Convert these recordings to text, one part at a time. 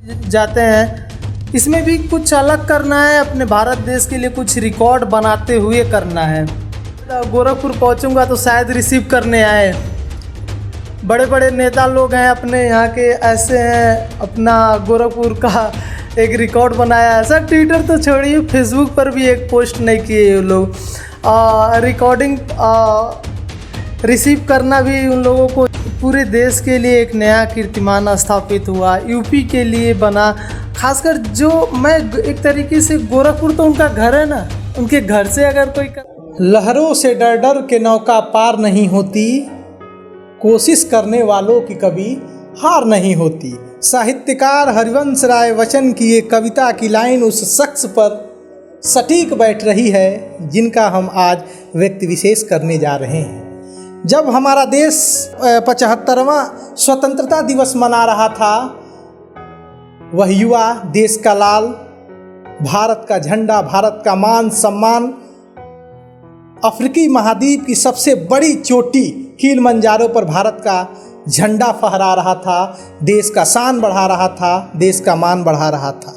जाते हैं। इसमें भी कुछ अलग करना है, अपने भारत देश के लिए कुछ रिकॉर्ड बनाते हुए करना है। गोरखपुर पहुंचूंगा तो शायद रिसीव करने आए बड़े बड़े नेता लोग हैं अपने यहाँ के, ऐसे हैं अपना गोरखपुर का एक रिकॉर्ड बनाया है। सर ट्विटर तो छोड़िए, फेसबुक पर भी एक पोस्ट नहीं किए ये लोग। रिकॉर्डिंग रिसीव करना भी उन लोगों को पूरे देश के लिए एक नया कीर्तिमान स्थापित हुआ, यूपी के लिए बना। खासकर जो मैं एक तरीके से गोरखपुर तो उनका घर है ना, उनके घर से अगर कोई लहरों से डर डर के नौका पार नहीं होती, कोशिश करने वालों की कभी हार नहीं होती। साहित्यकार हरिवंश राय बच्चन की ये कविता की लाइन उस शख्स पर सटीक बैठ रही है जिनका हम आज व्यक्ति विशेष करने जा रहे हैं। जब हमारा देश 75वां स्वतंत्रता दिवस मना रहा था, वह युवा देश का लाल, भारत का झंडा, भारत का मान सम्मान, अफ्रीकी महाद्वीप की सबसे बड़ी चोटी किलिमंजारो पर भारत का झंडा फहरा रहा था, देश का शान बढ़ा रहा था, देश का मान बढ़ा रहा था।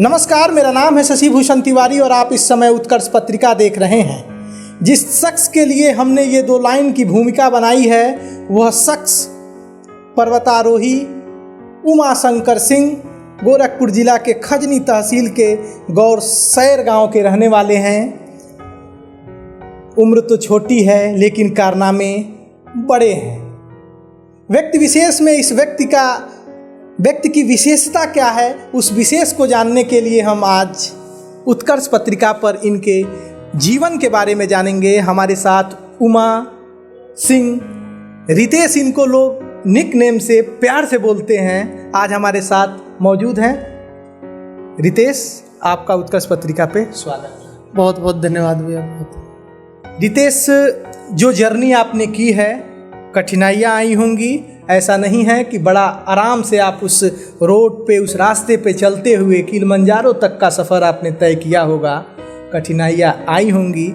नमस्कार, मेरा नाम है शशि भूषण तिवारी और आप इस समय उत्कर्ष पत्रिका देख रहे हैं। जिस शख्स के लिए हमने ये 2 लाइन की भूमिका बनाई है, वह शख्स पर्वतारोही उमाशंकर सिंह, गोरखपुर जिला के खजनी तहसील के गौरसैर गांव के रहने वाले हैं। उम्र तो छोटी है लेकिन कारनामे बड़े हैं। व्यक्ति विशेष में इस व्यक्ति की विशेषता क्या है, उस विशेष को जानने के लिए हम आज उत्कर्ष पत्रिका पर इनके जीवन के बारे में जानेंगे। हमारे साथ उमा सिंह, रितेश इनको लोग निक नेम से प्यार से बोलते हैं, आज हमारे साथ मौजूद हैं। रितेश, आपका उत्कर्ष पत्रिका पे स्वागत। बहुत बहुत धन्यवाद भैया। रितेश, जो जर्नी आपने की है, कठिनाइयाँ आई होंगी, ऐसा नहीं है कि बड़ा आराम से आप उस रोड पे, उस रास्ते पे चलते हुए किलिमंजारो तक का सफ़र आपने तय किया होगा। कठिनाइयाँ आई होंगी,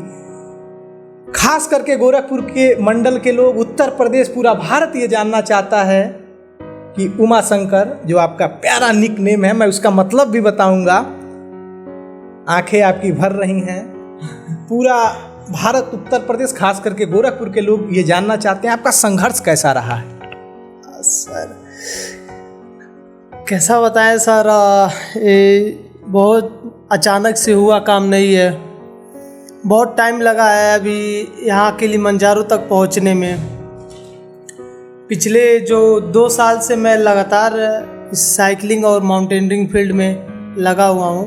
खास करके गोरखपुर के मंडल के लोग, उत्तर प्रदेश, पूरा भारत ये जानना चाहता है कि उमाशंकर, जो आपका प्यारा निक नेम है, मैं उसका मतलब भी बताऊंगा। आंखें आपकी भर रही हैं। पूरा भारत, उत्तर प्रदेश, खास करके गोरखपुर के लोग ये जानना चाहते हैं आपका संघर्ष कैसा रहा है। सर कैसा बताएं सर, ये बहुत अचानक से हुआ काम नहीं है। बहुत टाइम लगा है अभी यहाँ किलिमंजारो तक पहुँचने में। पिछले जो 2 साल से मैं लगातार इस साइकिलिंग और माउंटेनियरिंग फील्ड में लगा हुआ हूँ।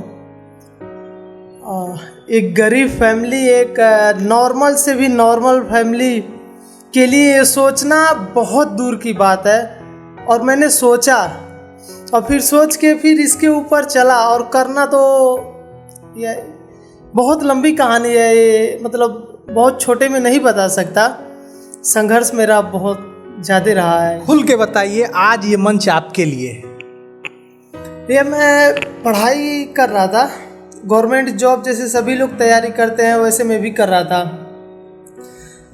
एक गरीब फैमिली, एक नॉर्मल से भी नॉर्मल फैमिली के लिए ये सोचना बहुत दूर की बात है। और मैंने सोचा और फिर सोच के फिर इसके ऊपर चला और करना, तो ये बहुत लंबी कहानी है ये, मतलब बहुत छोटे में नहीं बता सकता। संघर्ष मेरा बहुत ज़्यादा रहा है। खुल के बताइए, आज ये मंच आपके लिए है। ये मैं पढ़ाई कर रहा था, गवर्नमेंट जॉब जैसे सभी लोग तैयारी करते हैं वैसे मैं भी कर रहा था।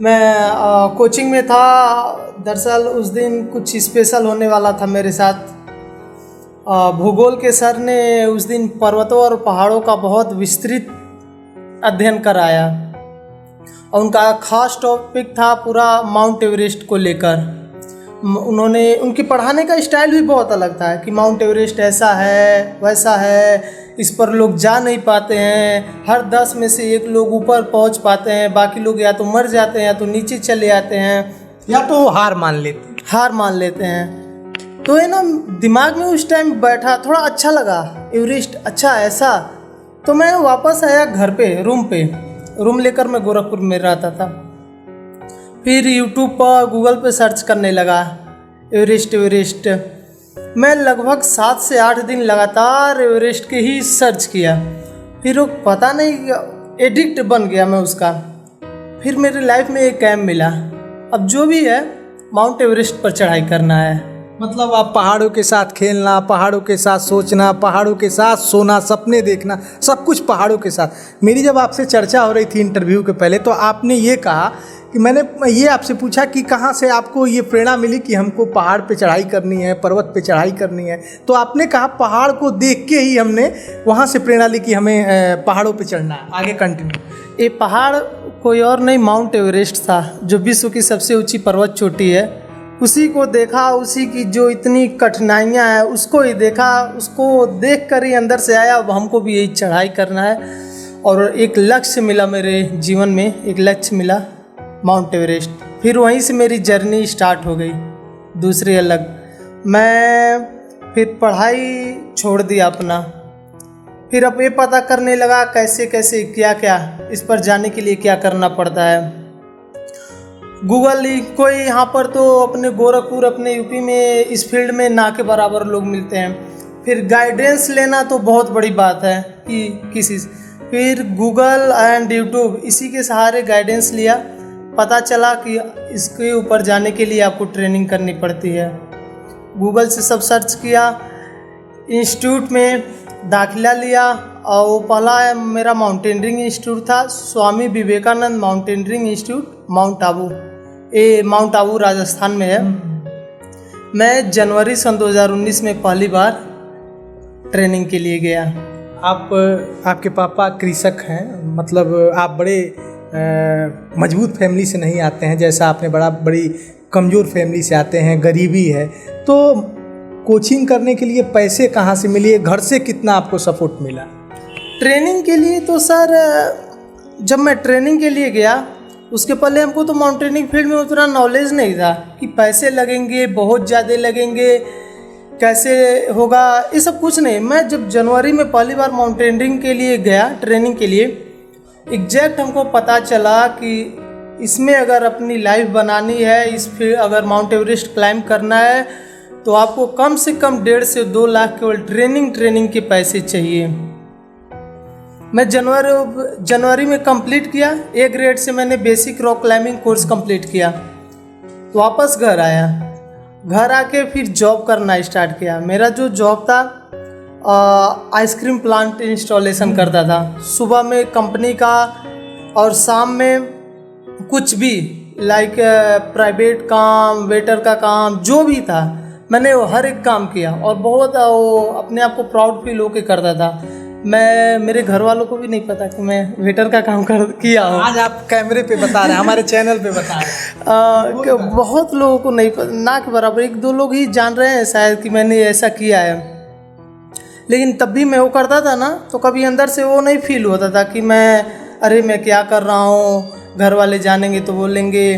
मैं कोचिंग में था। दरअसल उस दिन कुछ स्पेशल होने वाला था मेरे साथ। भूगोल के सर ने उस दिन पर्वतों और पहाड़ों का बहुत विस्तृत अध्ययन कराया और उनका खास टॉपिक था पूरा माउंट एवरेस्ट को लेकर। उनके पढ़ाने का स्टाइल भी बहुत अलग था कि माउंट एवरेस्ट ऐसा है, वैसा है, इस पर लोग जा नहीं पाते हैं, हर 10 में से 1 लोग ऊपर पहुंच पाते हैं, बाकी लोग या तो मर जाते हैं या तो नीचे चले आते हैं या तो हार मान लेते हैं। तो ये ना दिमाग में उस टाइम बैठा, थोड़ा अच्छा लगा, एवरेस्ट अच्छा ऐसा। तो मैं वापस आया घर पे, रूम लेकर मैं गोरखपुर में रहता था। फिर यूट्यूब पर, गूगल पे सर्च करने लगा एवरेस्ट। मैं लगभग 7 से 8 दिन लगातार एवरेस्ट के ही सर्च किया। फिर वो पता नहीं एडिक्ट बन गया मैं उसका। फिर मेरे लाइफ में एक कैम्प मिला, अब जो भी है माउंट एवरेस्ट पर चढ़ाई करना है। मतलब आप पहाड़ों के साथ खेलना, पहाड़ों के साथ सोचना, पहाड़ों के साथ सोना, सपने देखना, सब कुछ पहाड़ों के साथ। मेरी जब आपसे चर्चा हो रही थी इंटरव्यू के पहले, तो आपने ये कहा कि मैंने ये आपसे पूछा कि कहाँ से आपको ये प्रेरणा मिली कि हमको पहाड़ पे चढ़ाई करनी है, पर्वत पे चढ़ाई करनी है, तो आपने कहा पहाड़ को देख के ही हमने वहाँ से प्रेरणा ली कि हमें पहाड़ों पे चढ़ना है। आगे कंटिन्यू। ये पहाड़ कोई और नहीं, माउंट एवरेस्ट था, जो विश्व की सबसे ऊंची पर्वत चोटी है। उसी को देखा, उसी की जो इतनी कठिनाइयाँ हैं उसको ही देखा, उसको देख कर ही अंदर से आया अब हमको भी यही चढ़ाई करना है। और एक लक्ष्य मिला मेरे जीवन में, एक लक्ष्य मिला माउंट एवरेस्ट। फिर वहीं से मेरी जर्नी स्टार्ट हो गई दूसरी अलग। मैं फिर पढ़ाई छोड़ दिया अपना, फिर अब ये पता करने लगा कैसे कैसे क्या क्या इस पर जाने के लिए क्या करना पड़ता है। गूगल ही कोई यहाँ पर तो अपने गोरखपुर अपने यूपी में इस फील्ड में ना के बराबर लोग मिलते हैं। फिर गाइडेंस लेना तो बहुत बड़ी बात है कि किसी, फिर गूगल एंड यूट्यूब इसी के सहारे गाइडेंस लिया। पता चला कि इसके ऊपर जाने के लिए आपको ट्रेनिंग करनी पड़ती है। गूगल से सब सर्च किया, इंस्टीट्यूट में दाखिला लिया और वो पहला मेरा माउंटेनियरिंग इंस्टीट्यूट था, Swami Vivekananda mountaineering institute, mount Abu. ये माउंट आबू राजस्थान में है। मैं जनवरी सन 2019 में पहली बार ट्रेनिंग के लिए गया। आपके पापा कृषक हैं, मतलब आप बड़े मजबूत फैमिली से नहीं आते हैं, जैसा आपने बड़ी कमज़ोर फैमिली से आते हैं, गरीबी है। तो कोचिंग करने के लिए पैसे कहाँ से मिले, घर से कितना आपको सपोर्ट मिला? ट्रेनिंग के लिए तो सर, जब मैं ट्रेनिंग के लिए गया उसके पहले हमको तो माउंटेनिंग फील्ड में उतना नॉलेज नहीं था कि पैसे लगेंगे, बहुत ज़्यादा लगेंगे, कैसे होगा, ये सब कुछ नहीं। मैं जब जनवरी में पहली बार माउंटेनियरिंग के लिए गया ट्रेनिंग के लिए, एग्जैक्ट हमको पता चला कि इसमें अगर अपनी लाइफ बनानी है, अगर माउंट एवरेस्ट क्लाइंब करना है तो आपको कम से कम 1.5 से 2 लाख केवल ट्रेनिंग के पैसे चाहिए। मैं जनवरी में कंप्लीट किया। ए ग्रेड से मैंने basic rock climbing course complete किया, वापस घर आया। घर आके फिर जॉब करना स्टार्ट किया। मेरा जो जॉब था, आइसक्रीम प्लांट इंस्टॉलेशन करता था। सुबह में कंपनी का और शाम में कुछ भी लाइक प्राइवेट काम, वेटर का काम, जो भी था मैंने वो हर एक काम किया और बहुत अपने आप को प्राउड फील होके करता था। मैं, मेरे घर वालों को भी नहीं पता कि मैं वेटर का काम किया हूँ। आज आप कैमरे पे बता रहे हैं, हमारे चैनल पे बता रहे हैं। बहुत लोगों को नहीं पता, ना के बराबर 1-2 लोग ही जान रहे हैं शायद कि मैंने ऐसा किया है। लेकिन तब भी मैं वो करता था ना, तो कभी अंदर से वो नहीं फील होता था कि मैं मैं क्या कर रहा हूँ, घर वाले जानेंगे तो बोलेंगे।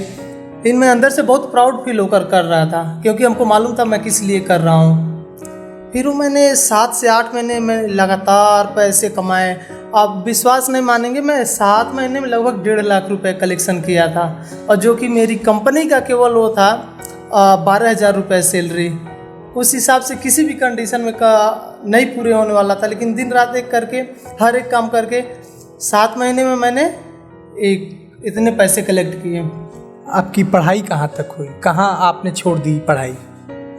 लेकिन मैं अंदर से बहुत प्राउड फील होकर कर रहा था, क्योंकि हमको मालूम था मैं किस लिए कर रहा हूँ। फिर वो मैंने 7 से 8 महीने में लगातार पैसे कमाए। आप विश्वास नहीं मानेंगे, मैं 7 महीने में लगभग 1.5 लाख रुपए कलेक्शन किया था, और जो कि मेरी कंपनी का केवल वो था 12,000 रुपये सैलरी। उस हिसाब से किसी भी कंडीशन में नहीं पूरे होने वाला था, लेकिन दिन रात एक करके हर एक काम करके 7 महीने में मैंने इतने पैसे कलेक्ट किए। आपकी पढ़ाई कहाँ तक हुई, कहाँ आपने छोड़ दी पढ़ाई?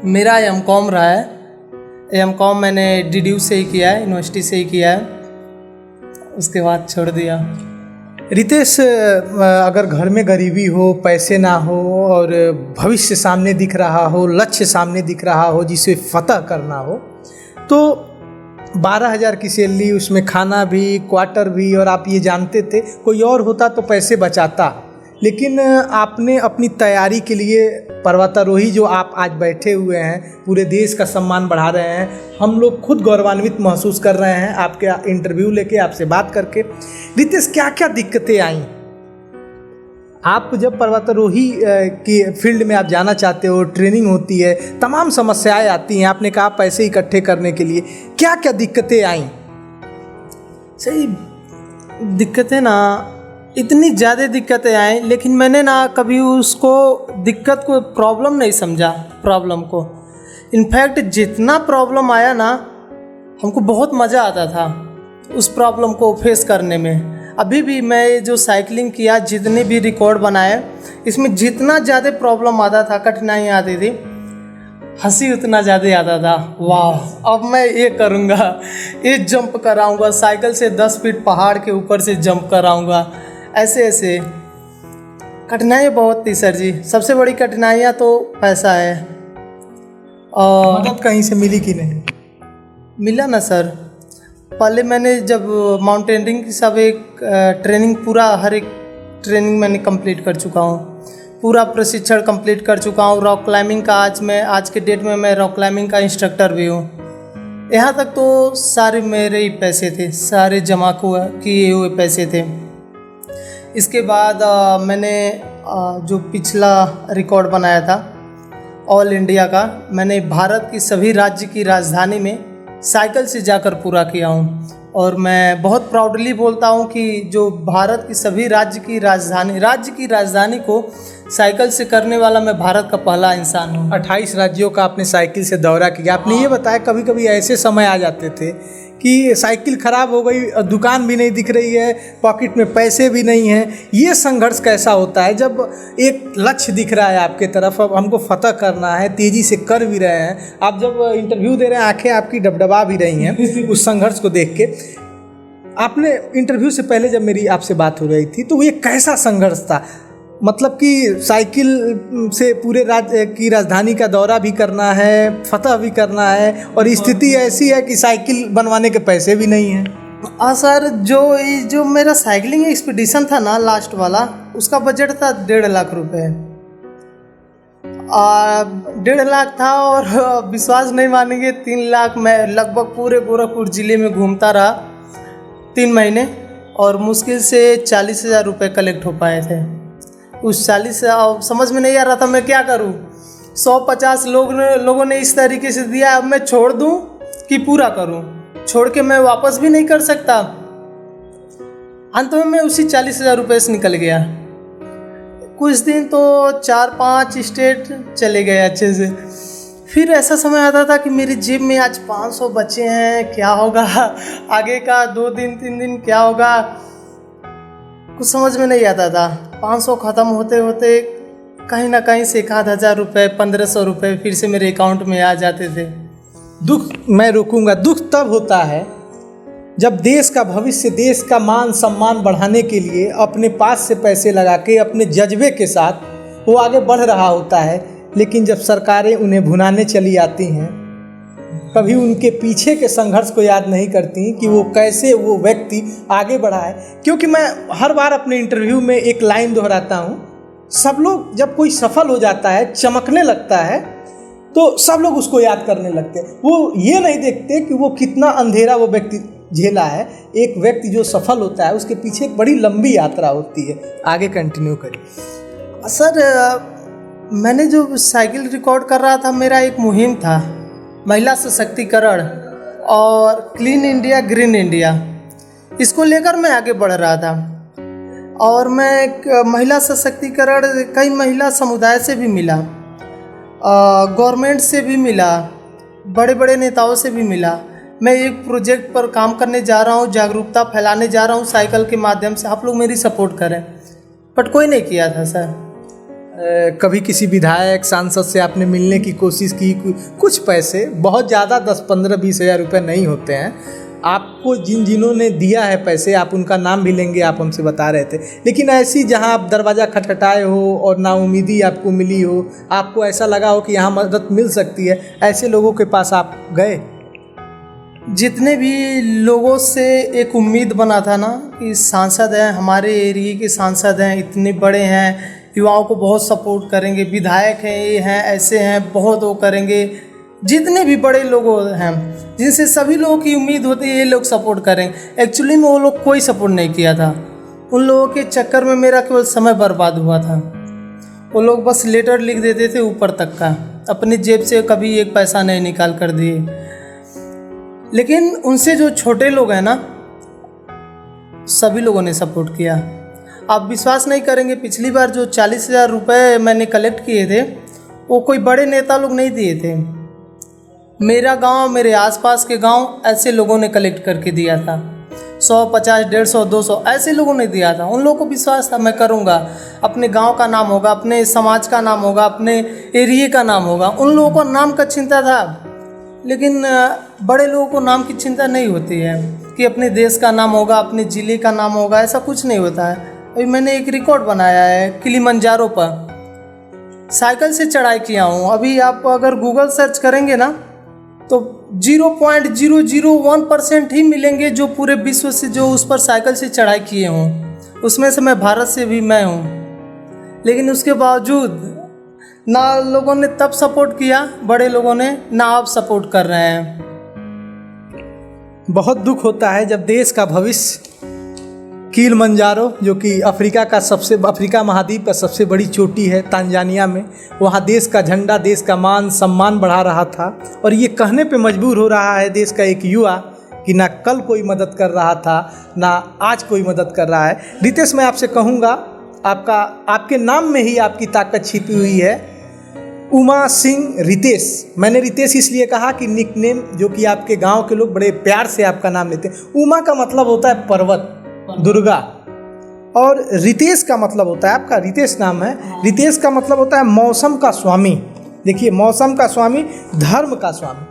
मेरा एमकॉम रहा है। एमकॉम मैंने DDU से ही किया है, यूनिवर्सिटी से ही किया है, उसके बाद छोड़ दिया। रितेश, अगर घर में गरीबी हो, पैसे ना हो और भविष्य सामने दिख रहा हो, लक्ष्य सामने दिख रहा हो जिसे फतह करना हो, तो 12,000 की सैलरी, उसमें खाना भी, क्वार्टर भी, और आप ये जानते थे कोई और होता तो पैसे बचाता, लेकिन आपने अपनी तैयारी के लिए पर्वतारोही जो आप आज बैठे हुए हैं, पूरे देश का सम्मान बढ़ा रहे हैं। हम लोग खुद गौरवान्वित महसूस कर रहे हैं आपके इंटरव्यू लेके, आपसे बात करके। रितेश, क्या क्या दिक्कतें आई आप जब पर्वतारोही की फील्ड में आप जाना चाहते हो, ट्रेनिंग होती है, तमाम समस्याएं आती हैं, आपने कहा पैसे इकट्ठे करने के लिए, क्या क्या दिक्कतें आई? सही दिक्कतें ना, इतनी ज़्यादा दिक्कतें आई, लेकिन मैंने ना कभी उसको दिक्कत को प्रॉब्लम नहीं समझा, प्रॉब्लम को। इनफैक्ट जितना प्रॉब्लम आया ना, हमको बहुत मज़ा आता था उस प्रॉब्लम को फेस करने में। अभी भी मैं जो साइकिलिंग किया, जितने भी रिकॉर्ड बनाए, इसमें जितना ज़्यादा प्रॉब्लम आता था, कठिनाइयाँ आती थी, हंसी उतना ज़्यादा आता था। वाह, अब मैं ये करूँगा, ये जंप कराऊँगा, साइकिल से 10 फीट पहाड़ के ऊपर से जंप कराऊँगा, ऐसे ऐसे कठिनाई बहुत थी सर जी। सबसे बड़ी कठिनाइयाँ तो पैसा है। और मदद कहीं से मिली कि नहीं? मिला ना सर। पहले मैंने जब माउंटेनियरिंग की सब एक ट्रेनिंग पूरा हर एक ट्रेनिंग मैंने कंप्लीट कर चुका हूँ, पूरा प्रशिक्षण कंप्लीट कर चुका हूँ। रॉक क्लाइंबिंग का आज के डेट में मैं रॉक क्लाइंबिंग का इंस्ट्रक्टर भी हूँ। यहाँ तक तो सारे मेरे ही पैसे थे, सारे जमा किए हुए पैसे थे। इसके बाद मैंने जो पिछला रिकॉर्ड बनाया था ऑल इंडिया का, मैंने भारत की सभी राज्य की राजधानी में साइकिल से जाकर पूरा किया हूँ। और मैं बहुत प्राउडली बोलता हूँ कि जो भारत की सभी राज्य की राजधानी को साइकिल से करने वाला मैं भारत का पहला इंसान हूँ। 28 राज्यों का आपने साइकिल से दौरा किया। आपने ये बताया कभी कभी ऐसे समय आ जाते थे कि साइकिल खराब हो गई, दुकान भी नहीं दिख रही है, पॉकेट में पैसे भी नहीं हैं। ये संघर्ष कैसा होता है जब एक लक्ष्य दिख रहा है आपके तरफ, अब हमको फतह करना है, तेज़ी से कर भी रहे हैं, आप जब इंटरव्यू दे रहे हैं आंखें आपकी डबडबा भी रही हैं उस संघर्ष को देख के। आपने इंटरव्यू से पहले जब मेरी आपसे बात हो रही थी तो ये कैसा संघर्ष था? मतलब कि साइकिल से पूरे राज्य की राजधानी का दौरा भी करना है, फतह भी करना है, और स्थिति ऐसी है कि साइकिल बनवाने के पैसे भी नहीं हैं। हाँ सर, जो मेरा साइकिलिंग एक्सपीडिशन था ना लास्ट वाला, उसका बजट था 1.5 लाख रुपए। 1.5 लाख था और विश्वास नहीं मानेंगे 3 लाख मैं लगभग पूरे गोरखपुर ज़िले में घूमता रहा 3 महीने, और मुश्किल से 40,000 रुपये कलेक्ट हो पाए थे। उस 40 समझ में नहीं आ रहा था मैं क्या करूं। 150 लोगों ने इस तरीके से दिया, अब मैं छोड़ दूं कि पूरा करूं? छोड़ के मैं वापस भी नहीं कर सकता। अंत में मैं उसी 40,000 रुपये से निकल गया। कुछ दिन तो 4-5 स्टेट चले गए अच्छे से। फिर ऐसा समय आता था कि मेरी जेब में आज 500 बचे हैं, क्या होगा आगे का 2 दिन 3 दिन क्या होगा, कुछ समझ में नहीं आता था। 500 ख़त्म होते होते कहीं ना कहीं से 1,000 रुपये 1,500 रुपये फिर से मेरे अकाउंट में आ जाते थे। दुख मैं रोकूंगा, दुख तब होता है जब देश का भविष्य, देश का मान सम्मान बढ़ाने के लिए अपने पास से पैसे लगा के अपने जज्बे के साथ वो आगे बढ़ रहा होता है, लेकिन जब सरकारें उन्हें भुनाने चली आती हैं, कभी उनके पीछे के संघर्ष को याद नहीं करती कि वो कैसे वो व्यक्ति आगे बढ़ा है। क्योंकि मैं हर बार अपने इंटरव्यू में एक लाइन दोहराता हूँ, सब लोग जब कोई सफल हो जाता है, चमकने लगता है, तो सब लोग उसको याद करने लगते हैं। वो ये नहीं देखते कि वो कितना अंधेरा वो व्यक्ति झेला है। एक व्यक्ति जो सफल होता है उसके पीछे एक बड़ी लंबी यात्रा होती है। आगे कंटिन्यू करिए। सर, मैंने जो साइकिल रिकॉर्ड कर रहा था, मेरा एक मुहिम था महिला सशक्तिकरण और क्लीन इंडिया ग्रीन इंडिया, इसको लेकर मैं आगे बढ़ रहा था। और मैं महिला सशक्तिकरण कई महिला समुदाय से भी मिला, गवर्नमेंट से भी मिला, बड़े बड़े नेताओं से भी मिला। मैं एक प्रोजेक्ट पर काम करने जा रहा हूँ, जागरूकता फैलाने जा रहा हूँ साइकिल के माध्यम से, आप लोग मेरी सपोर्ट करें, बट कोई नहीं किया था सर। कभी किसी विधायक सांसद से आपने मिलने की कोशिश की? कुछ पैसे, बहुत ज़्यादा 10-15-20 हज़ार रुपये नहीं होते हैं। आपको जिन्होंने दिया है पैसे, आप उनका नाम भी लेंगे, आप हमसे बता रहे थे, लेकिन ऐसी जहां आप दरवाज़ा खटखटाए हो और नाउमीदी आपको मिली हो, आपको ऐसा लगा हो कि यहाँ मदद मिल सकती है, ऐसे लोगों के पास आप गए? जितने भी लोगों से एक उम्मीद बना था ना कि सांसद हैं, हमारे एरिया के सांसद हैं, इतने बड़े हैं, युवाओं को बहुत सपोर्ट करेंगे, विधायक हैं, ये हैं, ऐसे हैं, बहुत वो करेंगे, जितने भी बड़े लोग हैं जिनसे सभी लोगों की उम्मीद होती है ये लोग सपोर्ट करेंगे। एक्चुअली में वो लोग कोई सपोर्ट नहीं किया था। उन लोगों के चक्कर में मेरा केवल समय बर्बाद हुआ था। वो लोग बस लेटर लिख देते थे ऊपर तक का, अपनी जेब से कभी एक पैसा नहीं निकाल कर दिए। लेकिन उनसे जो छोटे लोग हैं ना, सभी लोगों ने सपोर्ट किया। आप विश्वास नहीं करेंगे, पिछली बार जो 40,000 रुपये मैंने कलेक्ट किए थे वो कोई बड़े नेता लोग नहीं दिए थे, मेरा गांव, मेरे आसपास के गांव ऐसे लोगों ने कलेक्ट करके दिया था। 100, 50, 150, 200 ऐसे लोगों ने दिया था। उन लोगों को विश्वास था मैं करूंगा, अपने गांव का नाम होगा, अपने समाज का नाम होगा, अपने एरिया का नाम होगा। उन लोगों को नाम का चिंता था, लेकिन बड़े लोगों को नाम की चिंता नहीं होती है कि अपने देश का नाम होगा, अपने ज़िले का नाम होगा, ऐसा कुछ नहीं होता है। अभी मैंने एक रिकॉर्ड बनाया है किलिमंजारो पर, साइकिल से चढ़ाई किया हूँ। अभी आप अगर गूगल सर्च करेंगे ना तो 0.001% ही मिलेंगे जो पूरे विश्व से जो उस पर साइकिल से चढ़ाई किए हों। उसमें से मैं भारत से भी मैं हूँ, लेकिन उसके बावजूद ना लोगों ने तब सपोर्ट किया, बड़े लोगों ने, ना अब सपोर्ट कर रहे हैं। बहुत दुख होता है जब देश का भविष्य किलिमंजारो, जो कि अफ्रीका महाद्वीप का सबसे बड़ी चोटी है तांजानिया में, वहाँ देश का झंडा, देश का मान सम्मान बढ़ा रहा था, और ये कहने पे मजबूर हो रहा है देश का एक युवा कि ना कल कोई मदद कर रहा था, ना आज कोई मदद कर रहा है। रितेश, मैं आपसे कहूँगा, आपके नाम में ही आपकी ताकत छिपी हुई है, उमा सिंह रितेश। मैंने रितेश इसलिए कहा कि निकनेम जो कि आपके गांव के लोग बड़े प्यार से आपका नाम लेते हैं। उमा का मतलब होता है पर्वत, दुर्गा, और रितेश का मतलब होता है, आपका रितेश नाम है, रितेश का मतलब होता है मौसम का स्वामी। देखिए, मौसम का स्वामी, धर्म का स्वामी।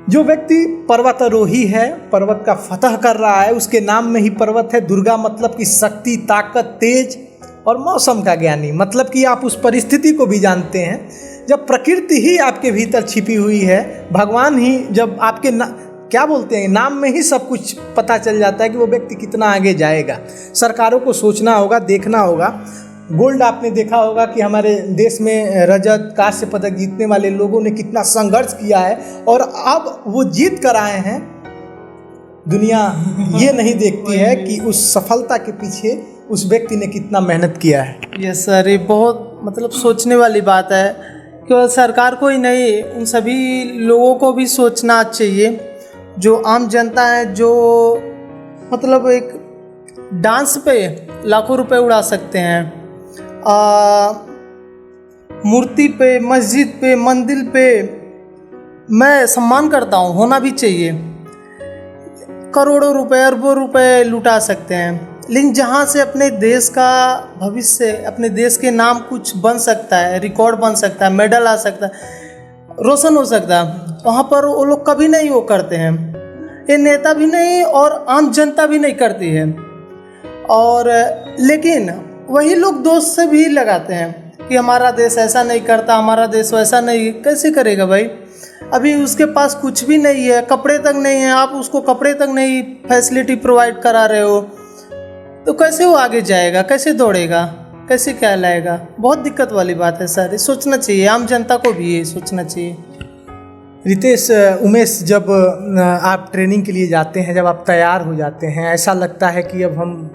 जो व्यक्ति पर्वतारोही है, पर्वत का फतह कर रहा है, उसके नाम में ही पर्वत है। दुर्गा मतलब कि शक्ति, ताकत, तेज, और मौसम का ज्ञानी मतलब कि आप उस परिस्थिति को भी जानते हैं जब प्रकृति ही आपके भीतर छिपी हुई है। भगवान ही जब आपके क्या बोलते हैं, नाम में ही सब कुछ पता चल जाता है कि वो व्यक्ति कितना आगे जाएगा। सरकारों को सोचना होगा, देखना होगा। गोल्ड आपने देखा होगा कि हमारे देश में रजत, कांस्य पदक जीतने वाले लोगों ने कितना संघर्ष किया है, और अब वो जीत कर आए हैं। दुनिया ये नहीं देखती है कि उस सफलता के पीछे उस व्यक्ति ने कितना मेहनत किया है। यस सर, ये बहुत मतलब सोचने वाली बात है। केवल सरकार को ही नहीं, उन सभी लोगों को भी सोचना चाहिए, जो आम जनता है, जो मतलब एक डांस पे लाखों रुपए उड़ा सकते हैं, मूर्ति पे, मस्जिद पे, मंदिर पे मैं सम्मान करता हूँ, होना भी चाहिए। करोड़ों रुपए, अरबों रुपए लुटा सकते हैं, लेकिन जहाँ से अपने देश का भविष्य, अपने देश के नाम कुछ बन सकता है, रिकॉर्ड बन सकता है, मेडल आ सकता है, रोशन हो सकता है, वहाँ पर वो लोग कभी नहीं वो करते हैं। ये नेता भी नहीं और आम जनता भी नहीं करती है। और लेकिन वही लोग दोष से भी लगाते हैं कि हमारा देश ऐसा नहीं करता, हमारा देश वैसा नहीं। कैसे करेगा भाई? अभी उसके पास कुछ भी नहीं है, कपड़े तक नहीं है, आप उसको कपड़े तक नहीं फैसिलिटी प्रोवाइड करा रहे हो, तो कैसे वो आगे जाएगा, कैसे दौड़ेगा, कैसे कहलाएगा? बहुत दिक्कत वाली बात है सर, सोचना चाहिए, आम जनता को भी ये सोचना चाहिए। रितेश, उमेश, जब आप ट्रेनिंग के लिए जाते हैं, जब आप तैयार हो जाते हैं, ऐसा लगता है कि अब हम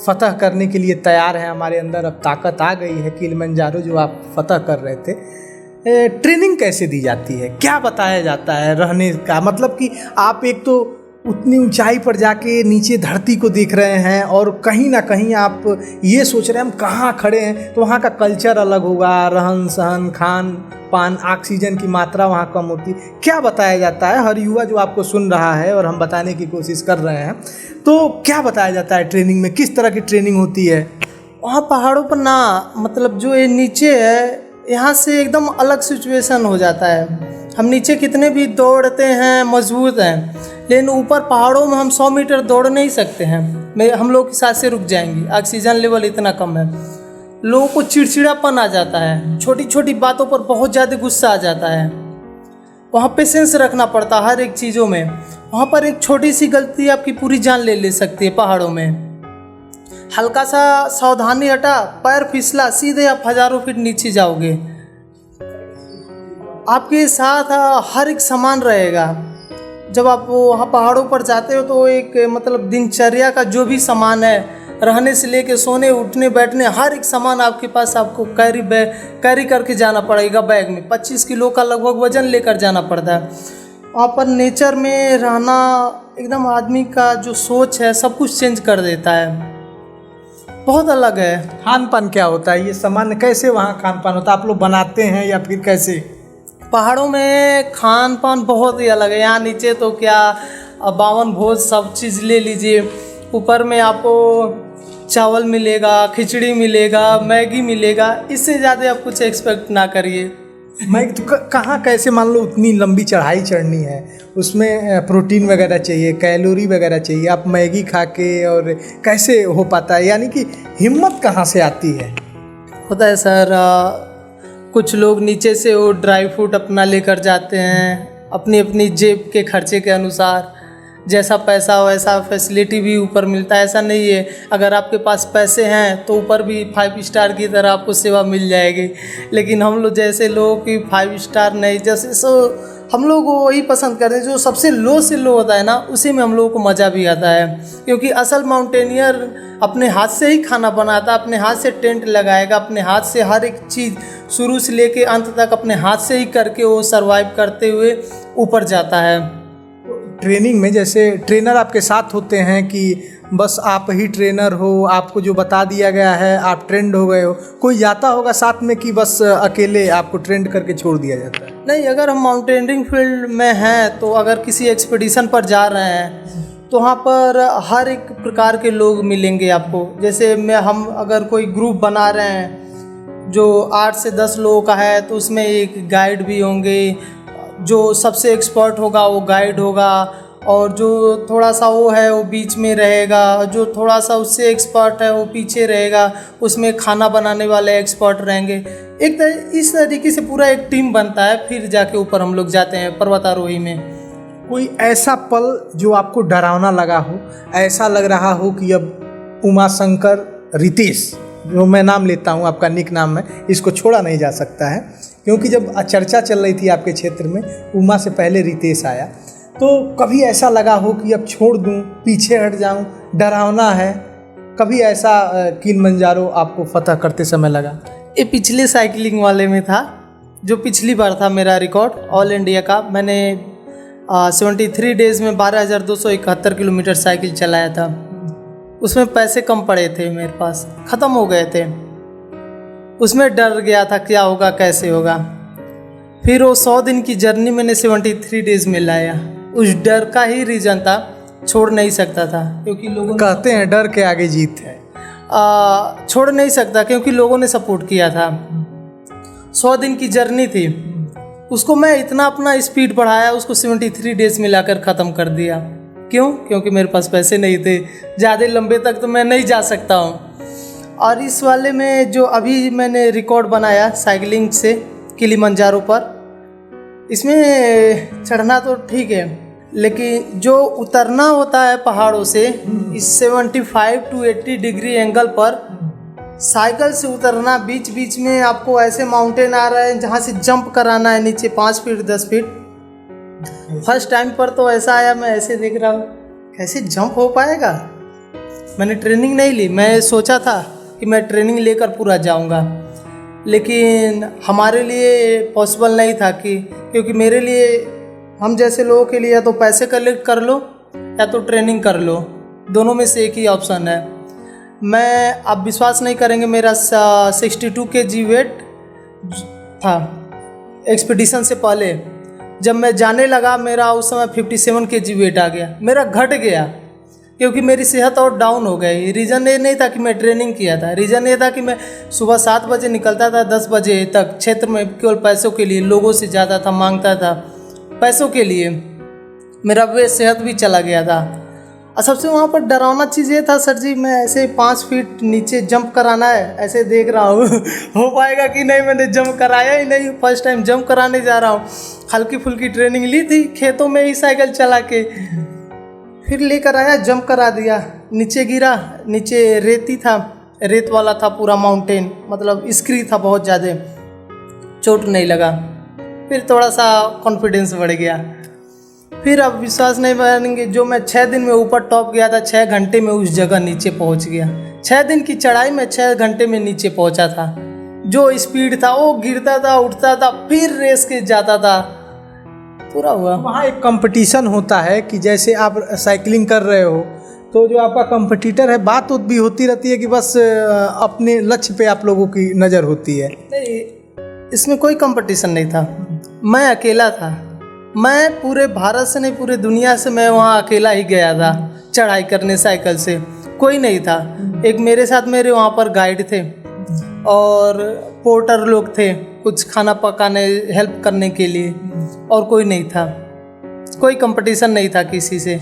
फतह करने के लिए तैयार हैं, हमारे अंदर अब ताकत आ गई है। किलिमंजारो जो आप फतह कर रहे थे, ट्रेनिंग कैसे दी जाती है, क्या बताया जाता है रहने का? मतलब कि आप एक तो उतनी ऊंचाई पर जाके नीचे धरती को देख रहे हैं, और कहीं ना कहीं आप ये सोच रहे हैं हम कहाँ खड़े हैं, तो वहाँ का कल्चर अलग होगा, रहन सहन, खान पान, ऑक्सीजन की मात्रा वहाँ कम होती। क्या बताया जाता है? हर युवा जो आपको सुन रहा है और हम बताने की कोशिश कर रहे हैं, तो क्या बताया जाता है ट्रेनिंग में, किस तरह की ट्रेनिंग होती है? वहाँ पहाड़ों पर ना, मतलब जो ये नीचे है, यहाँ से एकदम अलग सिचुएशन हो जाता है। हम नीचे कितने भी दौड़ते हैं, मजबूत हैं, लेकिन ऊपर पहाड़ों में हम 100 मीटर दौड़ नहीं सकते हैं। हम लोग की सांसें रुक जाएंगी, ऑक्सीजन लेवल इतना कम है। लोगों को चिड़चिड़ापन आ जाता है, छोटी छोटी बातों पर बहुत ज़्यादा गुस्सा आ जाता है। वहाँ पेशेंस रखना पड़ता है हर एक चीज़ों में। वहाँ पर एक छोटी सी गलती आपकी पूरी जान ले सकती है। पहाड़ों में हल्का सा सावधानी हटा, पैर फिसला, सीधे आप हजारों फीट नीचे जाओगे। आपके साथ हर एक सामान रहेगा। जब आप वहाँ पहाड़ों पर जाते हो तो एक मतलब दिनचर्या का जो भी सामान है, रहने से लेके सोने, उठने, बैठने, हर एक सामान आपके पास, आपको कैरी करके जाना पड़ेगा। बैग में 25 किलो का लगभग वजन लेकर जाना पड़ता है। वहाँ पर नेचर में रहना एकदम आदमी का जो सोच है सब कुछ चेंज कर देता है, बहुत अलग है। खान पान क्या होता है, ये सामान्य कैसे वहाँ खान पान होता है? आप लोग बनाते हैं या फिर कैसे? पहाड़ों में खान पान बहुत ही अलग है। यहाँ नीचे तो क्या 52 भोज सब चीज़ ले लीजिए, ऊपर में आपको चावल मिलेगा, खिचड़ी मिलेगा, मैगी मिलेगा, इससे ज़्यादा आप कुछ एक्सपेक्ट ना करिए। मैं तो कहाँ कैसे मान लो उतनी लंबी चढ़ाई चढ़नी है, उसमें प्रोटीन वगैरह चाहिए, कैलोरी वगैरह चाहिए, आप मैगी खा के और कैसे हो पाता है, यानी कि हिम्मत कहाँ से आती है? होता है सर, कुछ लोग नीचे से वो ड्राई फ्रूट अपना लेकर जाते हैं, अपनी अपनी जेब के खर्चे के अनुसार, जैसा पैसा वैसा फैसिलिटी भी ऊपर मिलता है। ऐसा नहीं है, अगर आपके पास पैसे हैं तो ऊपर भी 5 स्टार की तरह आपको सेवा मिल जाएगी। लेकिन हम लोग जैसे लोग की 5 स्टार नहीं, जैसे हम लोग वही पसंद करते हैं जो सबसे लो से लो होता है ना, उसी में हम लोगों को मज़ा भी आता है। क्योंकि असल माउंटेनियर अपने हाथ से ही खाना बनाता, अपने हाथ से टेंट लगाएगा, अपने हाथ से हर एक चीज़ शुरू से लेके अंत तक अपने हाथ से ही करके वो सरवाइव करते हुए ऊपर जाता है। ट्रेनिंग में जैसे ट्रेनर आपके साथ होते हैं कि बस आप ही ट्रेनर हो, आपको जो बता दिया गया है आप ट्रेंड हो गए हो, कोई जाता होगा साथ में कि बस अकेले आपको ट्रेंड करके छोड़ दिया जाता है? नहीं, अगर हम माउंटेनियरिंग फील्ड में हैं तो अगर किसी एक्सपीडिशन पर जा रहे हैं तो वहाँ पर हर एक प्रकार के लोग मिलेंगे आपको। जैसे हम अगर कोई ग्रुप बना रहे हैं जो 8 से 10 लोगों का है तो उसमें एक गाइड भी होंगे, जो सबसे एक्सपर्ट होगा वो गाइड होगा, और जो थोड़ा सा वो है वो बीच में रहेगा, जो थोड़ा सा उससे एक्सपर्ट है वो पीछे रहेगा, उसमें खाना बनाने वाले एक्सपर्ट रहेंगे। इस तरीके से पूरा एक टीम बनता है, फिर जाके ऊपर हम लोग जाते हैं पर्वतारोही में। कोई ऐसा पल जो आपको डरावना लगा हो, ऐसा लग रहा हो कि अब उमाशंकर रितेश, जो मैं नाम लेता हूँ, आपका निक नाम है, इसको छोड़ा नहीं जा सकता है, क्योंकि जब चर्चा चल रही थी आपके क्षेत्र में उमा से पहले रितेश आया, तो कभी ऐसा लगा हो कि अब छोड़ दूं, पीछे हट जाऊं, डरावना है? कभी ऐसा किलिमंजारो आपको फतह करते समय लगा? ये पिछले साइकिलिंग वाले में था, जो पिछली बार था मेरा रिकॉर्ड ऑल इंडिया का। मैंने 73 डेज़ में 12,271 किलोमीटर साइकिल चलाया था। उसमें पैसे कम पड़े थे, मेरे पास ख़त्म हो गए थे। उसमें डर गया था क्या होगा कैसे होगा। फिर वो 100 दिन की जर्नी मैंने 73 डेज़ में लाया। उस डर का ही रीज़न था, छोड़ नहीं सकता था, क्योंकि लोगों कहते हैं डर के आगे जीत है। छोड़ नहीं सकता क्योंकि लोगों ने सपोर्ट किया था। 100 दिन की जर्नी थी, उसको मैं इतना अपना स्पीड बढ़ाया, उसको 73 डेज़ में लाकर ख़त्म कर दिया। क्यों? क्योंकि मेरे पास पैसे नहीं थे, ज़्यादा लंबे तक तो मैं नहीं जा सकता हूँ। और इस वाले में जो अभी मैंने रिकॉर्ड बनाया साइकिलिंग से किलिमंजारो पर, इसमें चढ़ना तो ठीक है, लेकिन जो उतरना होता है पहाड़ों से इस 75 to 80 डिग्री एंगल पर साइकिल से उतरना, बीच बीच में आपको ऐसे माउंटेन आ रहे हैं जहाँ से जंप कराना है नीचे 5 फीट 10 फीट। फर्स्ट टाइम पर तो ऐसा आया, मैं ऐसे देख रहा हूँ कैसे जंप हो पाएगा। मैंने ट्रेनिंग नहीं ली, मैं सोचा था कि मैं ट्रेनिंग लेकर पूरा जाऊँगा, लेकिन हमारे लिए पॉसिबल नहीं था क्योंकि मेरे लिए, हम जैसे लोगों के लिए या तो पैसे कलेक्ट कर लो या तो ट्रेनिंग कर लो, दोनों में से एक ही ऑप्शन है। मैं, आप विश्वास नहीं करेंगे, मेरा 62 kg वेट था एक्सपीडिशन से पहले। जब मैं जाने लगा मेरा उस समय 57 kg वेट आ गया, मेरा घट गया क्योंकि मेरी सेहत और डाउन हो गई। रीज़न ये नहीं था कि मैं ट्रेनिंग किया था, रीज़न ये था कि मैं सुबह 7 बजे निकलता था, 10 बजे तक क्षेत्र में केवल पैसों के लिए, लोगों से ज़्यादा था, मांगता था पैसों के लिए, मेरा वे सेहत भी चला गया था। और सबसे वहाँ पर डरावना चीज़ ये था, सर जी मैं ऐसे 5 फीट नीचे जंप कराना है, ऐसे देख रहा हूँ हो पाएगा कि नहीं। मैंने जंप कराया ही नहीं, फर्स्ट टाइम जंप कराने जा रहा हूँ। हल्की फुल्की ट्रेनिंग ली थी खेतों में ही साइकिल चला के, फिर लेकर आया, जंप करा दिया, नीचे गिरा, नीचे रेती था, रेत वाला था पूरा माउंटेन, मतलब स्क्री था बहुत ज़्यादा, चोट नहीं लगा। फिर थोड़ा सा कॉन्फिडेंस बढ़ गया। फिर अब विश्वास नहीं मानेंगे, जो मैं 6 दिन में ऊपर टॉप गया था, 6 घंटे में उस जगह नीचे पहुंच गया। 6 दिन की चढ़ाई में 6 घंटे में नीचे पहुंचा था। जो स्पीड था वो गिरता था, उठता था, फिर रेस के जाता था, पूरा हुआ। वहाँ एक कंपटीशन होता है कि जैसे आप साइकिलिंग कर रहे हो तो जो आपका कंपटीटर है, बात भी होती रहती है कि बस अपने लक्ष्य पे आप लोगों की नज़र होती है। नहीं, इसमें कोई कंपटीशन नहीं था, मैं अकेला था। मैं पूरे भारत से नहीं, पूरे दुनिया से मैं वहाँ अकेला ही गया था चढ़ाई करने साइकिल से, कोई नहीं था। एक मेरे साथ मेरे वहाँ पर गाइड थे और पोर्टर लोग थे, कुछ खाना पकाने हेल्प करने के लिए, और कोई नहीं था, कोई कंपटीशन नहीं था किसी से।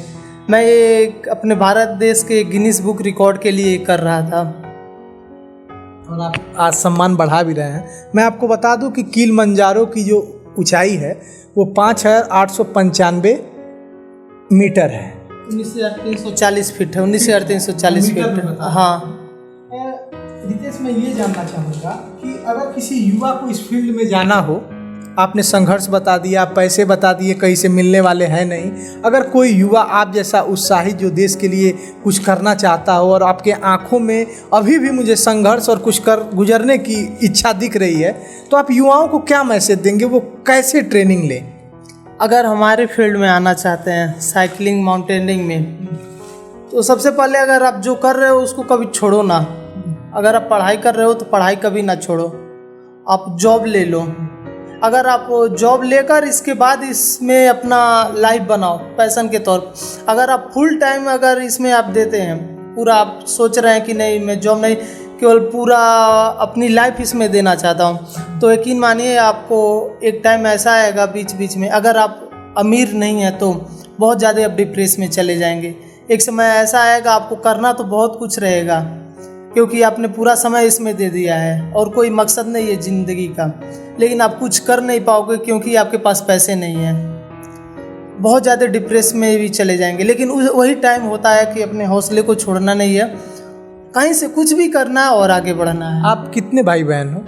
मैं ये अपने भारत देश के गिनीज बुक रिकॉर्ड के लिए कर रहा था। और आप आज सम्मान बढ़ा भी रहे हैं। मैं आपको बता दूं कि किलिमंजारो की जो ऊंचाई है वो 5895 मीटर है। 19,340 फीट है। 19,340 फीट। हाँ रितेश, मैं ये जानना चाहूँगा कि अगर किसी युवा को इस फील्ड में जाना हो, आपने संघर्ष बता दिया, पैसे बता दिए, कहीं से मिलने वाले हैं नहीं, अगर कोई युवा आप जैसा उत्साहित जो देश के लिए कुछ करना चाहता हो और आपके आंखों में अभी भी मुझे संघर्ष और कुछ कर गुजरने की इच्छा दिख रही है, तो आप युवाओं को क्या मैसेज देंगे, वो कैसे ट्रेनिंग लें? अगर हमारे फील्ड में आना चाहते हैं साइकिलिंग माउंटेनियरिंग में, तो सबसे पहले अगर आप जो कर रहे हो उसको कभी छोड़ो ना। अगर आप पढ़ाई कर रहे हो तो पढ़ाई कभी ना छोड़ो, आप जॉब ले लो। अगर आप जॉब लेकर इसके बाद इसमें अपना लाइफ बनाओ पैशन के तौर पर। अगर आप फुल टाइम अगर इसमें आप देते हैं, पूरा आप सोच रहे हैं कि नहीं मैं जॉब नहीं, केवल पूरा अपनी लाइफ इसमें देना चाहता हूँ, तो यकीन मानिए आपको एक टाइम ऐसा आएगा बीच बीच में, अगर आप अमीर नहीं हैं तो बहुत ज़्यादा आप डिप्रेस में चले जाएंगे। एक समय ऐसा आएगा आपको करना तो बहुत कुछ रहेगा, क्योंकि आपने पूरा समय इसमें दे दिया है और कोई मकसद नहीं है ज़िंदगी का, लेकिन आप कुछ कर नहीं पाओगे क्योंकि आपके पास पैसे नहीं हैं। बहुत ज़्यादा डिप्रेस में भी चले जाएंगे। लेकिन वही टाइम होता है कि अपने हौसले को छोड़ना नहीं है, कहीं से कुछ भी करना है और आगे बढ़ना है। आप कितने भाई बहन हो?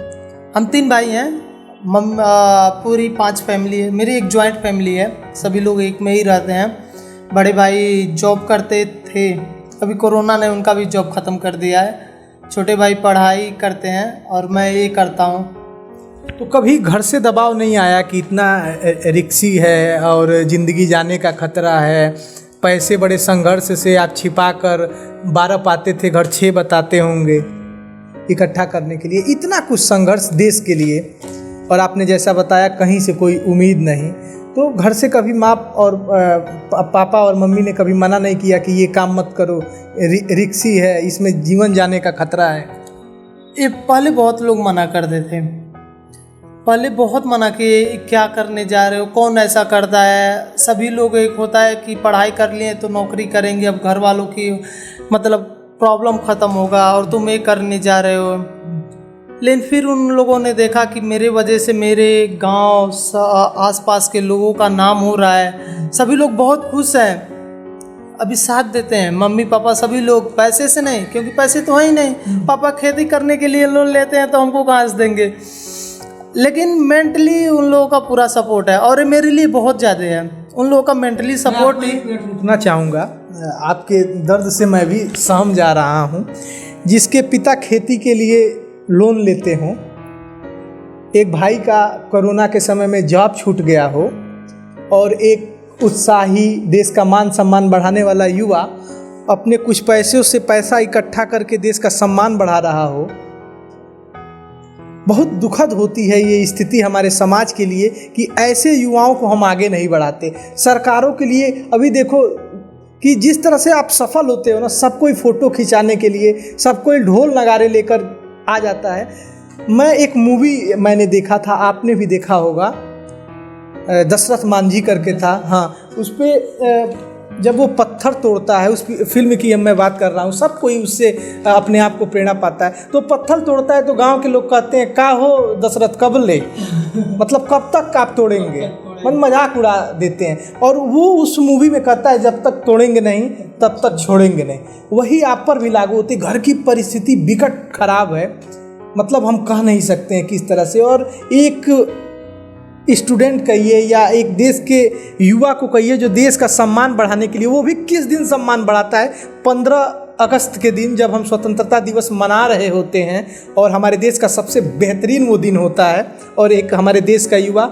हम 3 भाई हैं, पूरी 5 फैमिली है। मेरी एक जॉइंट फैमिली है, सभी लोग एक में ही रहते हैं। बड़े भाई जॉब करते थे, अभी कोरोना ने उनका भी जॉब ख़त्म कर दिया है। छोटे भाई पढ़ाई करते हैं और मैं ये करता हूँ। तो कभी घर से दबाव नहीं आया कि इतना रिक्सी है और ज़िंदगी जाने का खतरा है, पैसे बड़े संघर्ष से आप छिपा कर 12 पाते थे, घर 6 बताते होंगे इकट्ठा करने के लिए, इतना कुछ संघर्ष देश के लिए, और आपने जैसा बताया कहीं से कोई उम्मीद नहीं, तो घर से कभी माँ और पापा और मम्मी ने कभी मना नहीं किया कि ये काम मत करो, रिक्सी है, इसमें जीवन जाने का खतरा है? ये पहले बहुत लोग मना कर देते, पहले बहुत मना किए, क्या करने जा रहे हो, कौन ऐसा करता है। सभी लोग एक होता है कि पढ़ाई कर लिए तो नौकरी करेंगे, अब घर वालों की मतलब प्रॉब्लम ख़त्म होगा और तुम ये करने जा रहे हो। लेकिन फिर उन लोगों ने देखा कि मेरे वजह से मेरे गांव आसपास के लोगों का नाम हो रहा है, सभी लोग बहुत खुश हैं, अभी साथ देते हैं। मम्मी पापा सभी लोग, पैसे से नहीं, क्योंकि पैसे तो है ही नहीं। पापा खेती करने के लिए लोन लेते हैं तो हमको कहाँ से देंगे, लेकिन मेंटली उन लोगों का पूरा सपोर्ट है और मेरे लिए बहुत ज़्यादा है उन लोगों का मेंटली सपोर्ट ही। रुकना चाहूँगा, आपके दर्द से मैं भी सहम जा रहा हूँ। जिसके पिता खेती के लिए लोन लेते हों, एक भाई का कोरोना के समय में जॉब छूट गया हो, और एक उत्साही देश का मान सम्मान बढ़ाने वाला युवा अपने कुछ पैसों से पैसा इकट्ठा करके देश का सम्मान बढ़ा रहा हो, बहुत दुखद होती है ये स्थिति हमारे समाज के लिए कि ऐसे युवाओं को हम आगे नहीं बढ़ाते। सरकारों के लिए अभी देखो कि जिस तरह से आप सफल होते हो ना, सब कोई फ़ोटो खिंचाने के लिए, सब कोई ढोल नगारे लेकर आ जाता है। मैं एक मूवी मैंने देखा था, आपने भी देखा होगा, दशरथ मांझी करके था, हाँ, उस पर जब वो पत्थर तोड़ता है, उस फिल्म की मैं बात कर रहा हूँ, सब कोई उससे अपने आप को प्रेरणा पाता है। तो पत्थर तोड़ता है तो गांव के लोग कहते हैं का हो दशरथ कब ले, मतलब कब तक आप तोड़ेंगे, मन मजाक उड़ा देते हैं। और वो उस मूवी में कहता है जब तक तोड़ेंगे नहीं तब तक छोड़ेंगे नहीं। वही आप पर भी लागू होती। घर की परिस्थिति विकट खराब है, मतलब हम कह नहीं सकते हैं किस तरह से। और एक स्टूडेंट कहिए या एक देश के युवा को कहिए जो देश का सम्मान बढ़ाने के लिए, वो भी किस दिन सम्मान बढ़ाता है, 15 अगस्त के दिन जब हम स्वतंत्रता दिवस मना रहे होते हैं और हमारे देश का सबसे बेहतरीन वो दिन होता है, और एक हमारे देश का युवा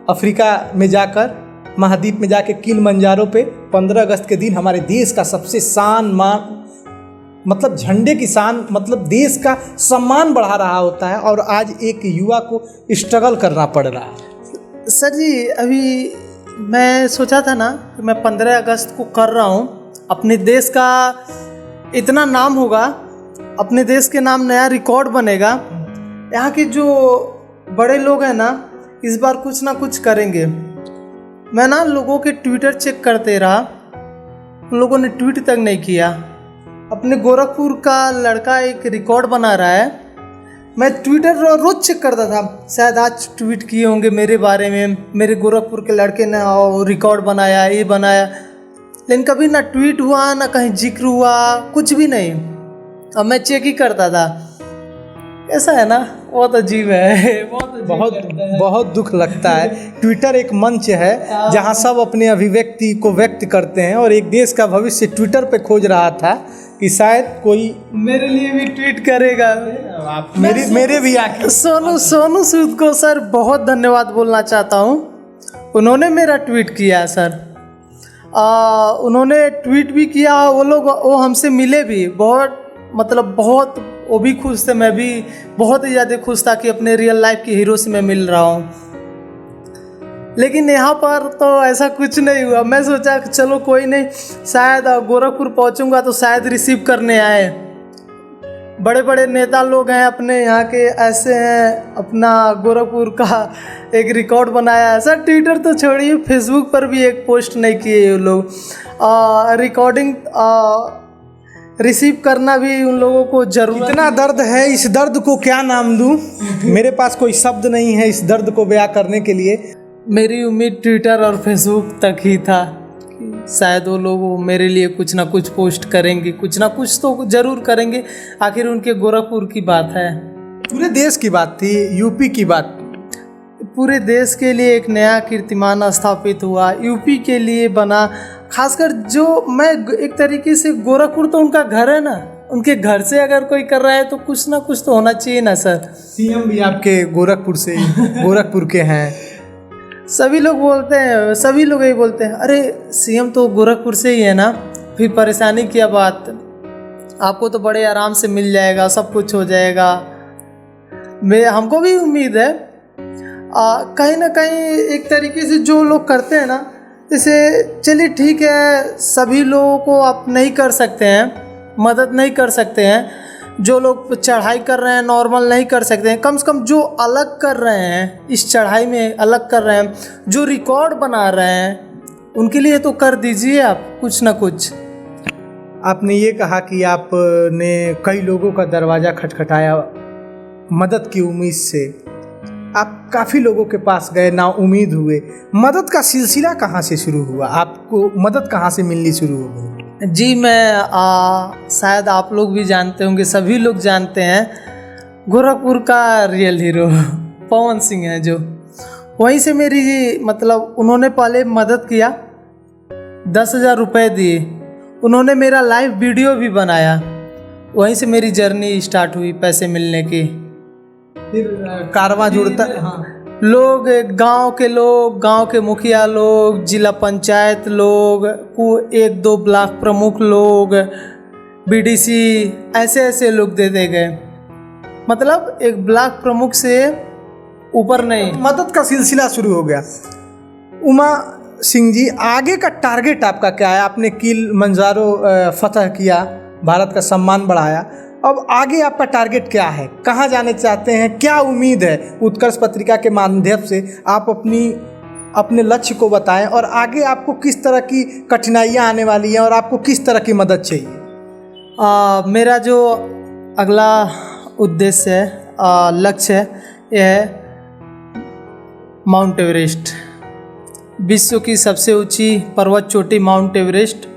अफ्रीका में जाकर, महाद्वीप में जाकर किलिमंजारो पे 15 अगस्त के दिन हमारे देश का सबसे शान मान, मतलब झंडे की शान, मतलब देश का सम्मान बढ़ा रहा होता है, और आज एक युवा को स्ट्रगल करना पड़ रहा है। सर जी, अभी मैं सोचा था ना कि मैं 15 अगस्त को कर रहा हूँ, अपने देश का इतना नाम होगा, अपने देश के नाम नया रिकॉर्ड बनेगा। यहाँ की जो बड़े लोग हैं ना, इस बार कुछ ना कुछ करेंगे। मैं ना लोगों के ट्विटर चेक करते रहा, उन लोगों ने ट्वीट तक नहीं किया। अपने गोरखपुर का लड़का एक रिकॉर्ड बना रहा है, मैं ट्विटर रोज चेक करता था, शायद आज ट्वीट किए होंगे मेरे बारे में, मेरे गोरखपुर के लड़के ने रिकॉर्ड बनाया, ये बनाया, लेकिन कभी ना ट्वीट हुआ ना कहीं जिक्र हुआ, कुछ भी नहीं। अब मैं चेक ही करता था। ऐसा है ना, बहुत अजीब है, बहुत दुख लगता है। ट्विटर एक मंच है जहां सब अपने अभिव्यक्ति को व्यक्त करते हैं, और एक देश का भविष्य ट्विटर पे खोज रहा था कि शायद कोई मेरे लिए भी ट्वीट करेगा। मेरे भी आके सोनू सूद को सर बहुत धन्यवाद बोलना चाहता हूँ, उन्होंने मेरा ट्वीट किया सर। उन्होंने ट्वीट भी किया, वो हमसे मिले भी, बहुत वो भी खुश थे, मैं भी बहुत ही ज़्यादा खुश था कि अपने रियल लाइफ के हीरो से मैं मिल रहा हूँ। लेकिन यहाँ पर तो ऐसा कुछ नहीं हुआ। मैं सोचा कि चलो कोई नहीं, शायद गोरखपुर पहुँचूँगा तो शायद रिसीव करने आए। बड़े बड़े नेता लोग हैं अपने यहाँ के, ऐसे हैं, अपना गोरखपुर का एक रिकॉर्ड बनाया है सर। ट्विटर तो छोड़िए, फेसबुक पर भी एक पोस्ट नहीं किए ये लोग। रिकॉर्डिंग रिसीव करना भी उन लोगों को जरूर। इतना दर्द है, इस दर्द को क्या नाम दूं? मेरे पास कोई शब्द नहीं है इस दर्द को बयां करने के लिए। मेरी उम्मीद ट्विटर और फेसबुक तक ही था, शायद वो लोग मेरे लिए कुछ ना कुछ पोस्ट करेंगे, कुछ ना कुछ तो जरूर करेंगे। आखिर उनके गोरखपुर की बात है, पूरे देश की बात थी, यूपी की बात। पूरे देश के लिए एक नया कीर्तिमान स्थापित हुआ, यूपी के लिए बना। खासकर जो मैं एक तरीके से, गोरखपुर तो उनका घर है ना, उनके घर से अगर कोई कर रहा है तो कुछ ना कुछ तो होना चाहिए ना सर। सीएम भी आपके गोरखपुर के हैं। सभी लोग यही बोलते हैं, अरे सीएम तो गोरखपुर से ही है ना, फिर परेशानी क्या बात, आपको तो बड़े आराम से मिल जाएगा, सब कुछ हो जाएगा। हमको भी उम्मीद है कहीं ना कहीं एक तरीके से जो लोग करते हैं ना, जैसे चलिए ठीक है, सभी लोगों को आप नहीं कर सकते हैं, मदद नहीं कर सकते हैं, जो लोग चढ़ाई कर रहे हैं नॉर्मल नहीं कर सकते हैं, कम से कम जो अलग कर रहे हैं, इस चढ़ाई में अलग कर रहे हैं, जो रिकॉर्ड बना रहे हैं, उनके लिए तो कर दीजिए आप कुछ ना कुछ। आपने ये कहा कि आपने कई लोगों का दरवाज़ा खटखटाया मदद की उम्मीद से, आप काफ़ी लोगों के पास गए, ना उम्मीद हुए। मदद का सिलसिला कहाँ से शुरू हुआ? आपको मदद कहाँ से मिलनी शुरू हो गई? जी, मैं शायद आप लोग भी जानते होंगे, सभी लोग जानते हैं, गोरखपुर का रियल हीरो पवन सिंह है, जो वहीं से मेरी उन्होंने पहले मदद किया, 10,000 रुपये दिए, उन्होंने मेरा लाइव वीडियो भी बनाया, वहीं से मेरी जर्नी स्टार्ट हुई पैसे मिलने की। फिर कारवां जुड़ता, लोग, गांव के मुखिया लोग, जिला पंचायत लोग, 1-2 ब्लॉक प्रमुख लोग, बीडीसी, ऐसे लोग देते गए। एक ब्लॉक प्रमुख से ऊपर नहीं, मदद का सिलसिला शुरू हो गया। उमा सिंह जी, आगे का टारगेट आपका क्या है? आपने किलिमंजारो फतह किया, भारत का सम्मान बढ़ाया, अब आगे आपका टारगेट क्या है? कहाँ जाने चाहते हैं? क्या उम्मीद है? उत्कर्ष पत्रिका के माध्यम से आप अपने लक्ष्य को बताएं, और आगे आपको किस तरह की कठिनाइयाँ आने वाली हैं और आपको किस तरह की मदद चाहिए? मेरा जो अगला उद्देश्य है, लक्ष्य है, यह है माउंट एवरेस्ट, विश्व की सबसे ऊंची पर्वत चोटी माउंट एवरेस्ट।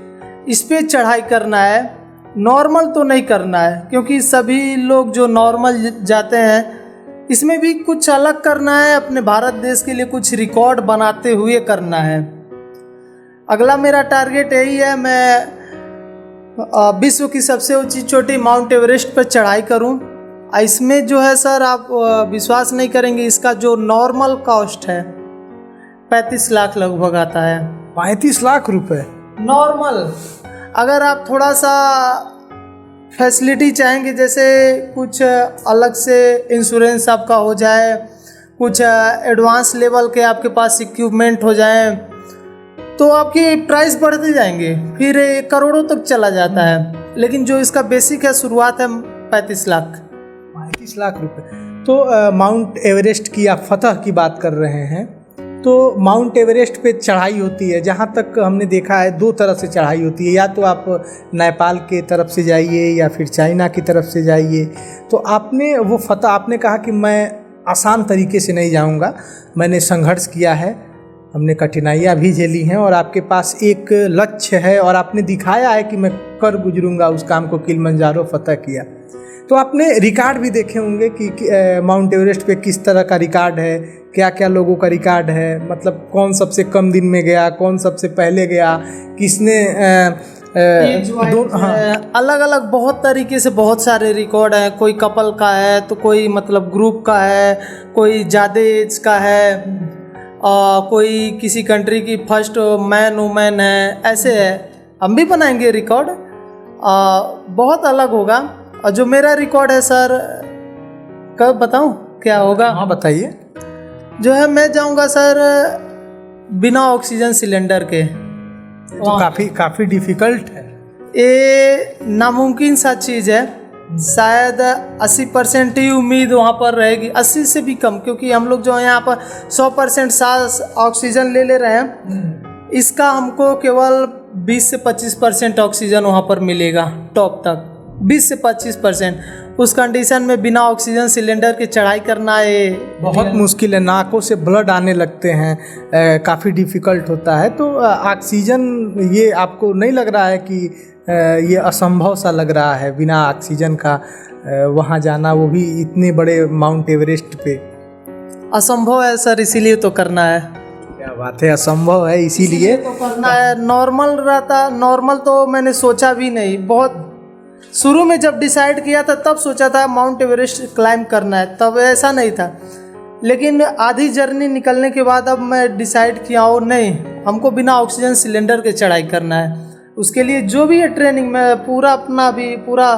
इस पे चढ़ाई करना है, नॉर्मल तो नहीं करना है, क्योंकि सभी लोग जो नॉर्मल जाते हैं, इसमें भी कुछ अलग करना है, अपने भारत देश के लिए कुछ रिकॉर्ड बनाते हुए करना है। अगला मेरा टारगेट यही है, मैं विश्व की सबसे ऊंची चोटी माउंट एवरेस्ट पर चढ़ाई करूं। इसमें जो है सर, आप विश्वास नहीं करेंगे, इसका जो नॉर्मल कॉस्ट है 35 लाख लगभग आता है। 35 लाख रुपए नॉर्मल। अगर आप थोड़ा सा फैसिलिटी चाहेंगे, जैसे कुछ अलग से इंश्योरेंस आपका हो जाए, कुछ एडवांस लेवल के आपके पास इक्विपमेंट हो जाए, तो आपकी प्राइस बढ़ते जाएंगे, फिर करोड़ों तक चला जाता है। लेकिन जो इसका बेसिक है, शुरुआत है 35 लाख। 35 लाख रुपए। तो माउंट एवरेस्ट की आप फतह की बात कर रहे हैं, तो माउंट एवरेस्ट पे चढ़ाई होती है, जहाँ तक हमने देखा है 2 तरह से चढ़ाई होती है, या तो आप नेपाल के तरफ से जाइए या फिर चाइना की तरफ से जाइए। तो आपने वो फतह, आपने कहा कि मैं आसान तरीके से नहीं जाऊँगा, मैंने संघर्ष किया है, हमने कठिनाइयाँ भी झेली हैं और आपके पास एक लक्ष्य है और आपने दिखाया है कि मैं कर गुजरूँगा उस काम को, किलिमंजारो फतह किया। तो आपने रिकॉर्ड भी देखे होंगे कि माउंट एवरेस्ट पे किस तरह का रिकॉर्ड है, क्या क्या लोगों का रिकॉर्ड है, मतलब कौन सबसे कम दिन में गया, कौन सबसे पहले गया, किसने अलग अलग बहुत तरीके से बहुत सारे रिकॉर्ड हैं। कोई कपल का है तो कोई मतलब ग्रुप का है, कोई ज़्यादा एज का है, कोई किसी कंट्री की फर्स्ट मैन वूमेन है, ऐसे है। हम भी बनाएंगे रिकॉर्ड, बहुत अलग होगा। और जो मेरा रिकॉर्ड है सर, कब बताऊं क्या होगा? हाँ बताइए। जो है मैं जाऊंगा सर बिना ऑक्सीजन सिलेंडर के। तो काफ़ी डिफ़िकल्ट है, ये नामुमकिन सा चीज़ है। शायद 80% ही उम्मीद वहाँ पर रहेगी, 80 से भी कम, क्योंकि हम लोग जो है यहाँ पर 100% सांस ऑक्सीजन ले रहे हैं। इसका हमको केवल 20 से 25% ऑक्सीजन वहाँ पर मिलेगा टॉप तक, 20 से 25%। उस कंडीशन में बिना ऑक्सीजन सिलेंडर के चढ़ाई करना ये बहुत मुश्किल है, नाकों से ब्लड आने लगते हैं, काफ़ी डिफ़िकल्ट होता है। तो ऑक्सीजन, ये आपको नहीं लग रहा है कि ये असंभव सा लग रहा है बिना ऑक्सीजन का वहाँ जाना, वो भी इतने बड़े माउंट एवरेस्ट पे? असंभव है सर, इसीलिए तो करना है। क्या बात है, असंभव है इसीलिए तो करना है। नॉर्मल रहता, नॉर्मल तो मैंने सोचा भी नहीं। बहुत शुरू में जब डिसाइड किया था तब सोचा था माउंट एवरेस्ट क्लाइंब करना है, तब ऐसा नहीं था। लेकिन आधी जर्नी निकलने के बाद अब मैं डिसाइड किया हूँ नहीं, हमको बिना ऑक्सीजन सिलेंडर के चढ़ाई करना है। उसके लिए जो भी है ट्रेनिंग मैं पूरा अपना भी पूरा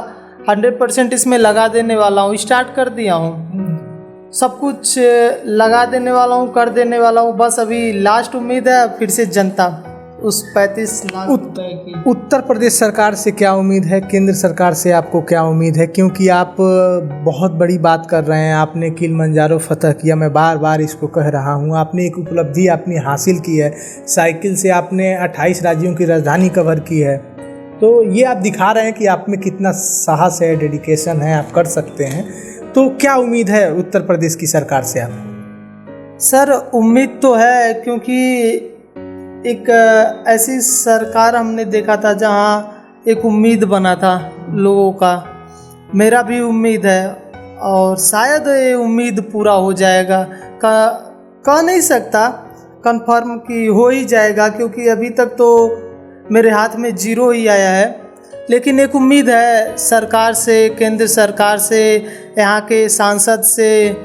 100% इसमें लगा देने वाला हूँ। स्टार्ट कर दिया हूँ, सब कुछ लगा देने वाला हूँ, कर देने वाला हूँ। बस अभी लास्ट उम्मीद है फिर से जनता उस 35 लाख रुपए की। उत्तर प्रदेश सरकार से क्या उम्मीद है, केंद्र सरकार से आपको क्या उम्मीद है? क्योंकि आप बहुत बड़ी बात कर रहे हैं, आपने किलिमंजारो फतह किया, मैं बार बार इसको कह रहा हूँ। आपने एक उपलब्धि आपने हासिल की है, साइकिल से आपने 28 राज्यों की राजधानी कवर की है। तो ये आप दिखा रहे हैं कि आप में कितना साहस है, डेडिकेशन है, आप कर सकते हैं। तो क्या उम्मीद है उत्तर प्रदेश की सरकार से आपको? सर उम्मीद तो है, क्योंकि एक ऐसी सरकार हमने देखा था जहाँ एक उम्मीद बना था लोगों का। मेरा भी उम्मीद है और शायद ये उम्मीद पूरा हो जाएगा। कह नहीं सकता कंफर्म कि हो ही जाएगा, क्योंकि अभी तक तो मेरे हाथ में 0 ही आया है। लेकिन एक उम्मीद है सरकार से, केंद्र सरकार से, यहाँ के सांसद से,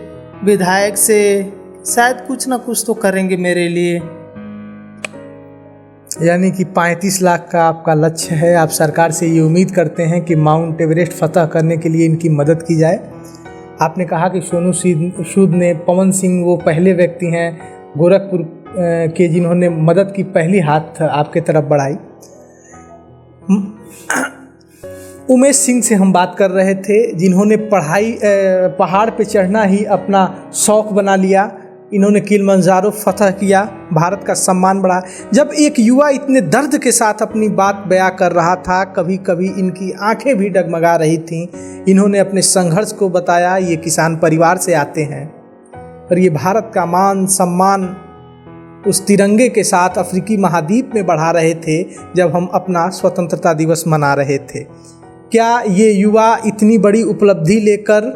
विधायक से, शायद कुछ ना कुछ तो करेंगे मेरे लिए। यानी कि 35 लाख का आपका लक्ष्य है, आप सरकार से ये उम्मीद करते हैं कि माउंट एवरेस्ट फतह करने के लिए इनकी मदद की जाए। आपने कहा कि सोनू सूद ने, पवन सिंह वो पहले व्यक्ति हैं गोरखपुर के जिन्होंने मदद की पहली हाथ आपके तरफ बढ़ाई। उमेश सिंह से हम बात कर रहे थे, जिन्होंने पहाड़ पे चढ़ना ही अपना शौक़ बना लिया। इन्होंने किलिमंजारो फतह किया, भारत का सम्मान बढ़ा। जब एक युवा इतने दर्द के साथ अपनी बात बयां कर रहा था, कभी कभी इनकी आंखें भी डगमगा रही थीं। इन्होंने अपने संघर्ष को बताया, ये किसान परिवार से आते हैं और ये भारत का मान सम्मान उस तिरंगे के साथ अफ्रीकी महाद्वीप में बढ़ा रहे थे जब हम अपना स्वतंत्रता दिवस मना रहे थे। क्या ये युवा इतनी बड़ी उपलब्धि लेकर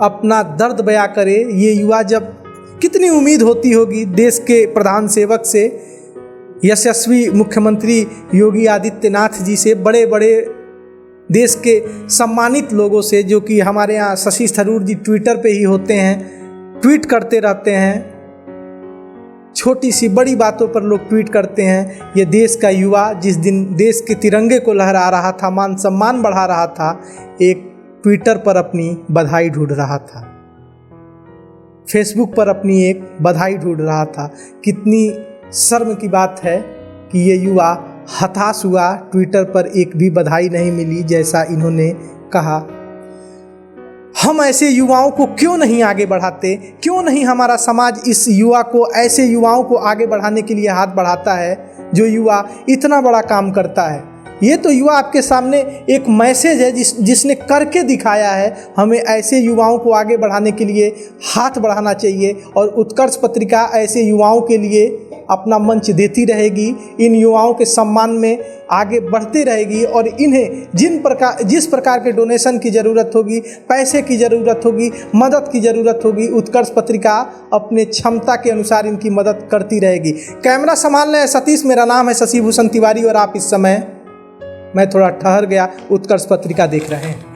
अपना दर्द बयां करे? ये युवा जब, कितनी उम्मीद होती होगी देश के प्रधान सेवक से, यशस्वी मुख्यमंत्री योगी आदित्यनाथ जी से, बड़े बड़े देश के सम्मानित लोगों से, जो कि हमारे यहाँ शशि थरूर जी ट्विटर पे ही होते हैं, ट्वीट करते रहते हैं, छोटी सी बड़ी बातों पर लोग ट्वीट करते हैं। ये देश का युवा जिस दिन देश के तिरंगे को लहरा रहा था, मान सम्मान बढ़ा रहा था, एक ट्विटर पर अपनी बधाई ढूंढ रहा था, फेसबुक पर अपनी एक बधाई ढूंढ रहा था। कितनी शर्म की बात है कि ये युवा हताश हुआ, ट्विटर पर एक भी बधाई नहीं मिली जैसा इन्होंने कहा। हम ऐसे युवाओं को क्यों नहीं आगे बढ़ाते, क्यों नहीं हमारा समाज इस युवा को, ऐसे युवाओं को आगे बढ़ाने के लिए हाथ बढ़ाता है जो युवा इतना बड़ा काम करता है। ये तो युवा आपके सामने एक मैसेज है जिसने करके दिखाया है। हमें ऐसे युवाओं को आगे बढ़ाने के लिए हाथ बढ़ाना चाहिए और उत्कर्ष पत्रिका ऐसे युवाओं के लिए अपना मंच देती रहेगी, इन युवाओं के सम्मान में आगे बढ़ती रहेगी और इन्हें जिस प्रकार के डोनेशन की ज़रूरत होगी, पैसे की ज़रूरत होगी, मदद की ज़रूरत होगी, उत्कर्ष पत्रिका अपने क्षमता के अनुसार इनकी मदद करती रहेगी। कैमरा संभालने है सतीश, मेरा नाम है शशि भूषण तिवारी और आप इस समय, मैं थोड़ा ठहर गया, उत्कर्ष पत्रिका देख रहे हैं।